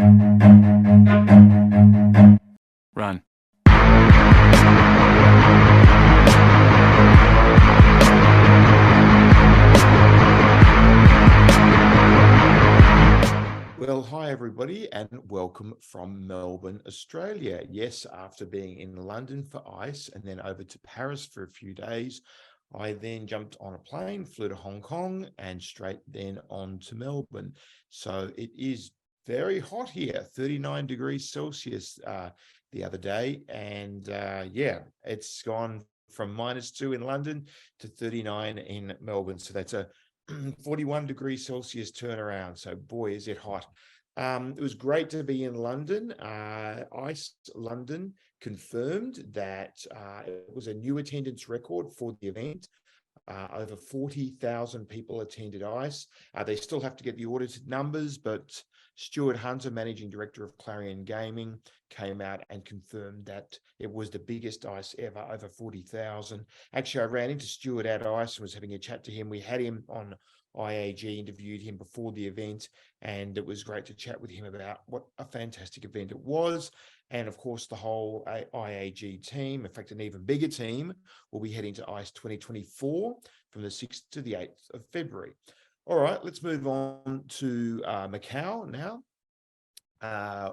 Run. Well, hi everybody, and welcome from Melbourne, Australia. Yes, after being in London for ICE and then over to Paris for a few days, I then jumped on a plane, flew to Hong Kong, and straight then on to Melbourne. So it is very hot here, 39 degrees Celsius the other day. And yeah, it's gone from -2 in London to 39 in Melbourne. So that's a 41 degrees Celsius turnaround. So boy, is it hot. It was great to be in London. ICE London confirmed that it was a new attendance record for the event. Over 40,000 people attended ICE. They still have to get the audited numbers, but Stuart Hunter, Managing Director of Clarion Gaming, came out and confirmed that it was the biggest ICE ever, over 40,000. Actually, I ran into Stuart at ICE and was having a chat to him. We had him on IAG, interviewed him before the event, and it was great to chat with him about what a fantastic event it was. And of course, the whole IAG team, in fact, an even bigger team, will be heading to ICE 2024 from the 6th to the 8th of February. All right, let's move on to Macau now.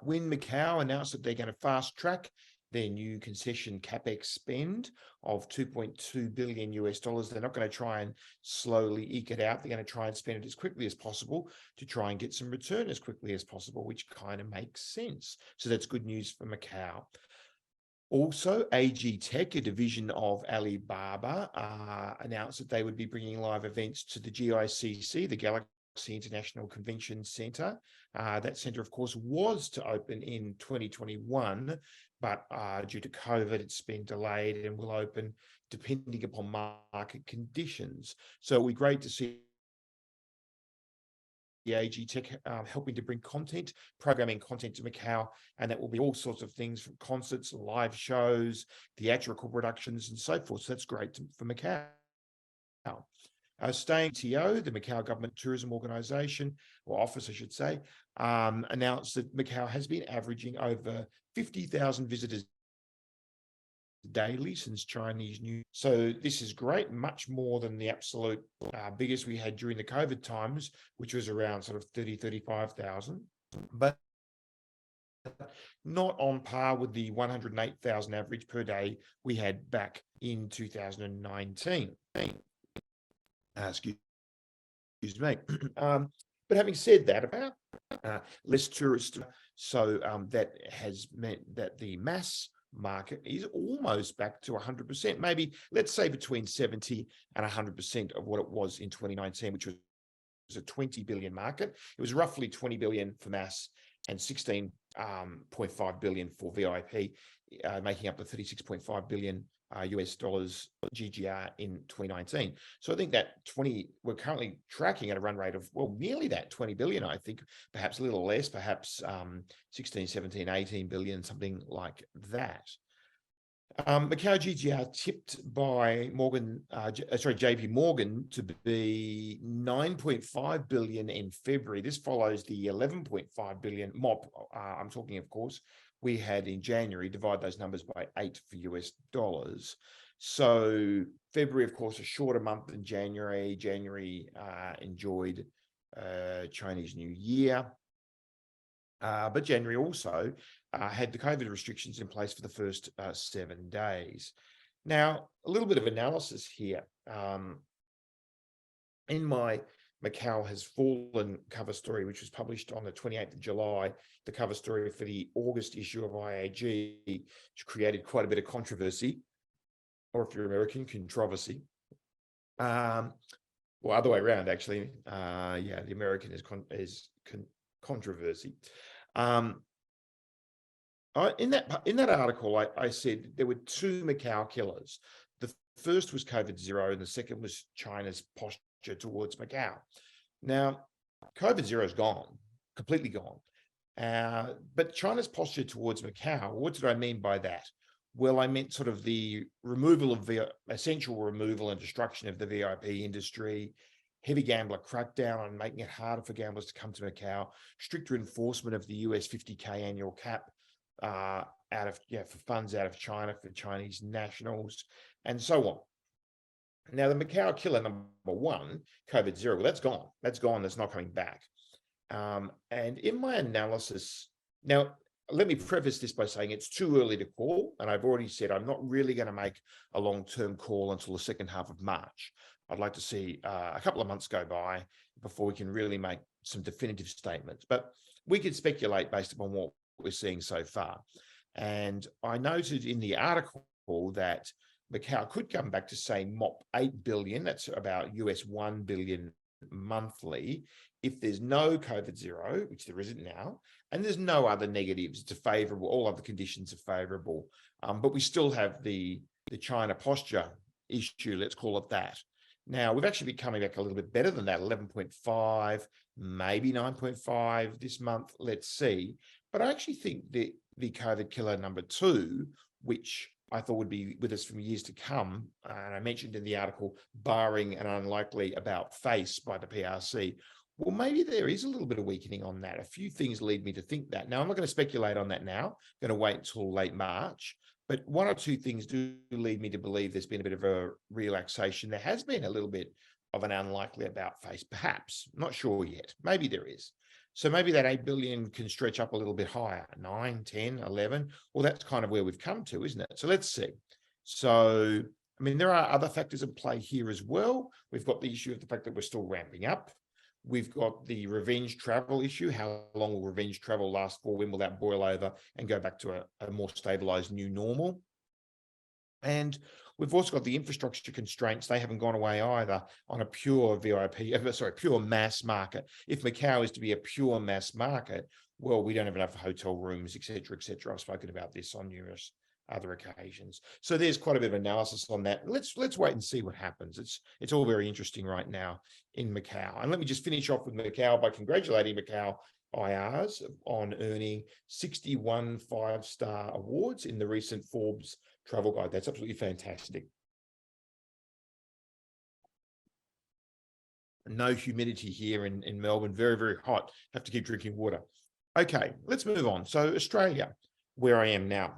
Wynn Macau announced that they're going to fast track their new concession capex spend of $2.2 billion US. They're not going to try and slowly eke it out. They're going to try and spend it as quickly as possible to try and get some return as quickly as possible, which kind of makes sense. So that's good news for Macau. Also, AGTech, a division of Alibaba, announced that they would be bringing live events to the GICC, the Galaxy International Convention Center. That center, of course, was to open in 2021, but due to COVID, it's been delayed and will open depending upon market conditions. So it'll be great to see the AGTech helping to bring programming content to Macau, and that will be all sorts of things from concerts, live shows, theatrical productions, and so forth. So that's great for Macau. Staying MGTO, the Macau Government Tourism Organisation, or office, I should say, announced that Macau has been averaging over 50,000 visitors daily since Chinese New Year. So this is great, much more than the absolute biggest we had during the COVID times, which was around sort of 35,000, but not on par with the 108,000 average per day we had back in 2019. Excuse me. But having said that, about less tourists, so that has meant that the mass market is almost back to 100%, maybe let's say between 70 and 100% of what it was in 2019, which was a 20 billion market. It was roughly 20 billion for mass and 16.5 billion for VIP, making up the 36.5 billion US dollars GGR in 2019. So I think that we're currently tracking at a run rate of, well, nearly that 20 billion, I think, perhaps a little less, perhaps 16, 17, 18 billion, something like that. Macau GGR tipped by JP Morgan to be 9.5 billion in February. This follows the 11.5 billion MOP, I'm talking, of course, we had in January. Divide those numbers by 8 for US dollars. So February, of course, a shorter month than January. January enjoyed Chinese New Year. But January also had the COVID restrictions in place for the first 7 days. Now, a little bit of analysis here. In my Macau Has Fallen cover story, which was published on the 28th of July, the cover story for the August issue of IAG, which created quite a bit of controversy, or if you're American, controversy. Well, other way around, actually. Yeah, the American is controversy. In that article, I said there were two Macau killers. The first was COVID zero, and the second was China's posture towards Macau. Now, COVID zero is gone, completely gone. But China's posture towards Macau, what did I mean by that? Well, I meant sort of the removal of essential removal and destruction of the VIP industry, heavy gambler crackdown on making it harder for gamblers to come to Macau, stricter enforcement of the US 50K annual cap for funds out of China for Chinese nationals, and so on. Now, the Macau killer number one, COVID zero, well, that's gone. That's gone. That's not coming back. And in my analysis, now, let me preface this by saying it's too early to call. And I've already said I'm not really going to make a long-term call until the second half of March. I'd like to see a couple of months go by before we can really make some definitive statements. But we could speculate based upon what we're seeing so far. And I noted in the article that Macau could come back to say MOP 8 billion, that's about US 1 billion monthly, if there's no COVID zero, which there isn't now, and there's no other negatives. It's a favorable, all other conditions are favorable. But we still have the China posture issue, let's call it that. Now, we've actually been coming back a little bit better than that, 11.5, maybe 9.5 this month, let's see. But I actually think the COVID killer number two, which I thought would be with us from years to come, and I mentioned in the article, barring an unlikely about face by the PRC, well, maybe there is a little bit of weakening on that. A few things lead me to think that. Now, I'm not going to speculate on that now. I'm going to wait until late March. But one or two things do lead me to believe there's been a bit of a relaxation. There has been a little bit of an unlikely about face, perhaps. Not sure yet. Maybe there is. So maybe that 8 billion can stretch up a little bit higher, 9, 10, 11. Well, that's kind of where we've come to, isn't it? So let's see. So, I mean, there are other factors at play here as well. We've got the issue of the fact that we're still ramping up. We've got the revenge travel issue. How long will revenge travel last for? When will that boil over and go back to a more stabilized new normal? And we've also got the infrastructure constraints. They haven't gone away either on a pure pure mass market. If Macau is to be a pure mass market, well, we don't have enough hotel rooms, et cetera, et cetera. I've spoken about this on numerous other occasions. So there's quite a bit of analysis on that. Let's wait and see what happens. It's all very interesting right now in Macau. And let me just finish off with Macau by congratulating Macau IRs on earning 61 5-star awards in the recent Forbes Travel Guide. That's absolutely fantastic. No humidity here in Melbourne. Very, very hot. Have to keep drinking water. Okay, let's move on. So Australia, where I am now.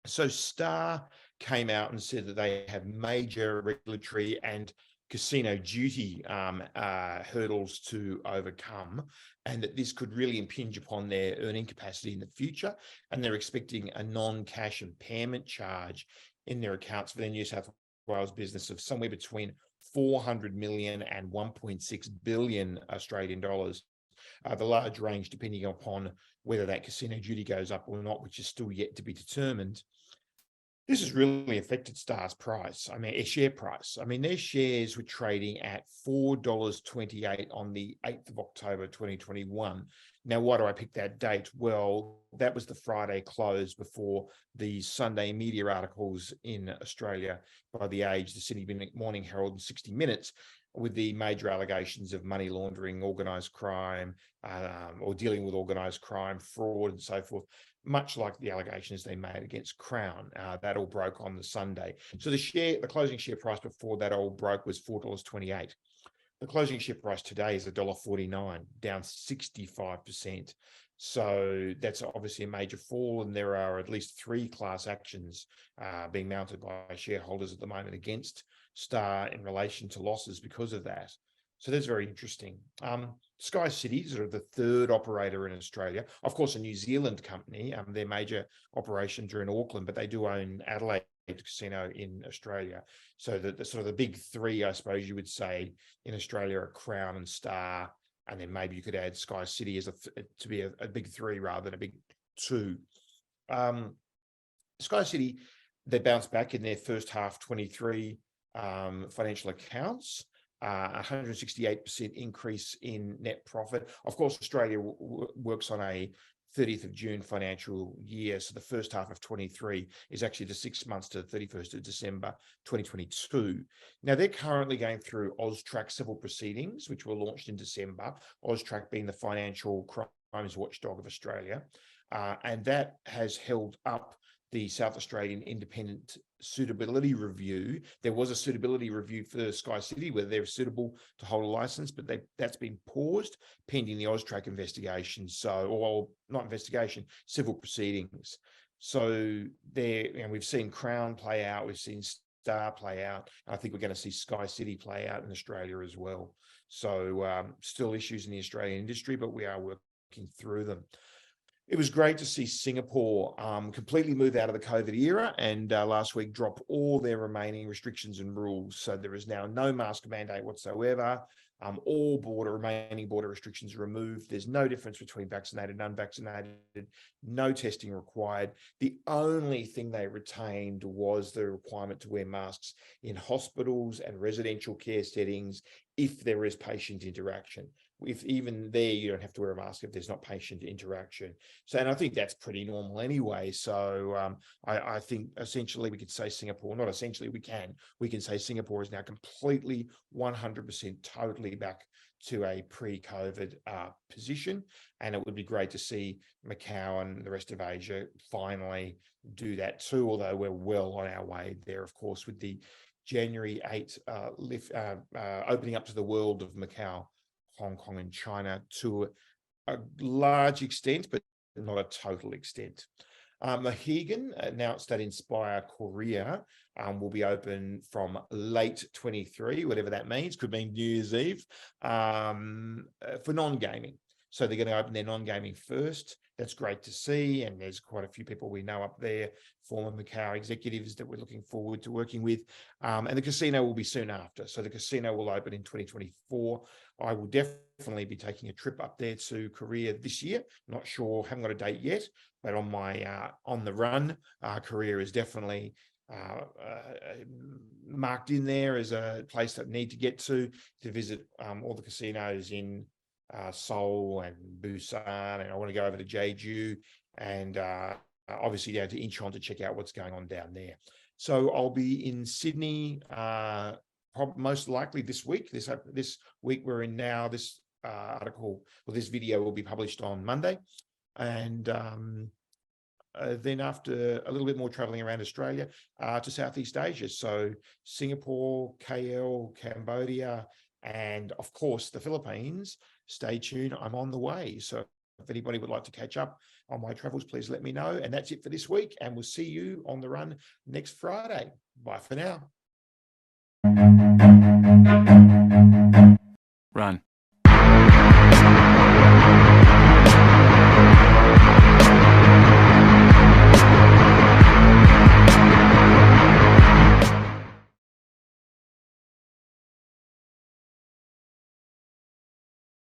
So Star came out and said that they have major regulatory and casino duty hurdles to overcome, and that this could really impinge upon their earning capacity in the future. And they're expecting a non-cash impairment charge in their accounts for their New South Wales business of somewhere between 400 million and 1.6 billion Australian dollars. The large range depending upon whether that casino duty goes up or not, which is still yet to be determined. This has really affected Star's price. I mean, a share price. I mean, their shares were trading at $4.28 on the 8th of October, 2021. Now, why do I pick that date? Well, that was the Friday close before the Sunday media articles in Australia by The Age, the Sydney Morning Herald, and 60 Minutes, with the major allegations of money laundering, organised crime, or dealing with organised crime, fraud, and so forth, much like the allegations they made against Crown. That all broke on the Sunday. So the closing share price before that all broke was $4.28. The closing share price today is $1.49, down 65%. So that's obviously a major fall, and there are at least 3 class actions being mounted by shareholders at the moment against Star in relation to losses because of that. So that's very interesting. SkyCity is sort of the third operator in Australia. Of course, a New Zealand company. Their major operations are in Auckland, but they do own Adelaide Casino in Australia. So the sort of the big 3, I suppose you would say, in Australia are Crown and Star, and then maybe you could add SkyCity as to be a big 3 rather than a big 2. SkyCity, they bounced back in their first half 23 financial accounts. 168% increase in net profit. Of course, Australia works on a 30th of June financial year. So the first half of 23 is actually the 6 months to the 31st of December, 2022. Now, they're currently going through AUSTRAC civil proceedings, which were launched in December, AUSTRAC being the financial crimes watchdog of Australia. And that has held up the South Australian Independent Suitability Review. There was a suitability review for SkyCity whether they're suitable to hold a license, but that's been paused pending the AUSTRAC investigation. So, or not investigation, civil proceedings. So we've seen Crown play out, we've seen Star play out. I think we're going to see SkyCity play out in Australia as well. So still issues in the Australian industry, but we are working through them. It was great to see Singapore completely move out of the COVID era and last week drop all their remaining restrictions and rules. So there is now no mask mandate whatsoever. All remaining border restrictions are removed. There's no difference between vaccinated and unvaccinated, no testing required. The only thing they retained was the requirement to wear masks in hospitals and residential care settings if there is patient interaction. If even there, you don't have to wear a mask if there's not patient interaction. So, and I think that's pretty normal anyway. So I think essentially we could say Singapore, not essentially, we can say Singapore is now completely 100% totally back to a pre-COVID position. And it would be great to see Macau and the rest of Asia finally do that too, although we're well on our way there, of course, with the January 8th opening up to the world of Macau, Hong Kong and China to a large extent, but not a total extent. Mohegan announced that Inspire Korea will be open from late 23, whatever that means, could mean New Year's Eve, for non-gaming. So they're going to open their non-gaming first. That's great to see. And there's quite a few people we know up there, former Macau executives that we're looking forward to working with. And the casino will be soon after. So the casino will open in 2024. I will definitely be taking a trip up there to Korea this year. Not sure, haven't got a date yet, but on my on the run, Korea is definitely marked in there as a place that I need to get to visit all the casinos in Seoul and Busan, and I want to go over to Jeju and obviously down to Incheon to check out what's going on down there. So I'll be in Sydney most likely this week. This week we're in now. This article or this video will be published on Monday, and then after a little bit more traveling around Australia to Southeast Asia, so Singapore, KL, Cambodia, and of course the Philippines. Stay tuned, I'm on the way. So if anybody would like to catch up on my travels, please let me know. And that's it for this week, and we'll see you on the run next Friday. Bye for now. Run.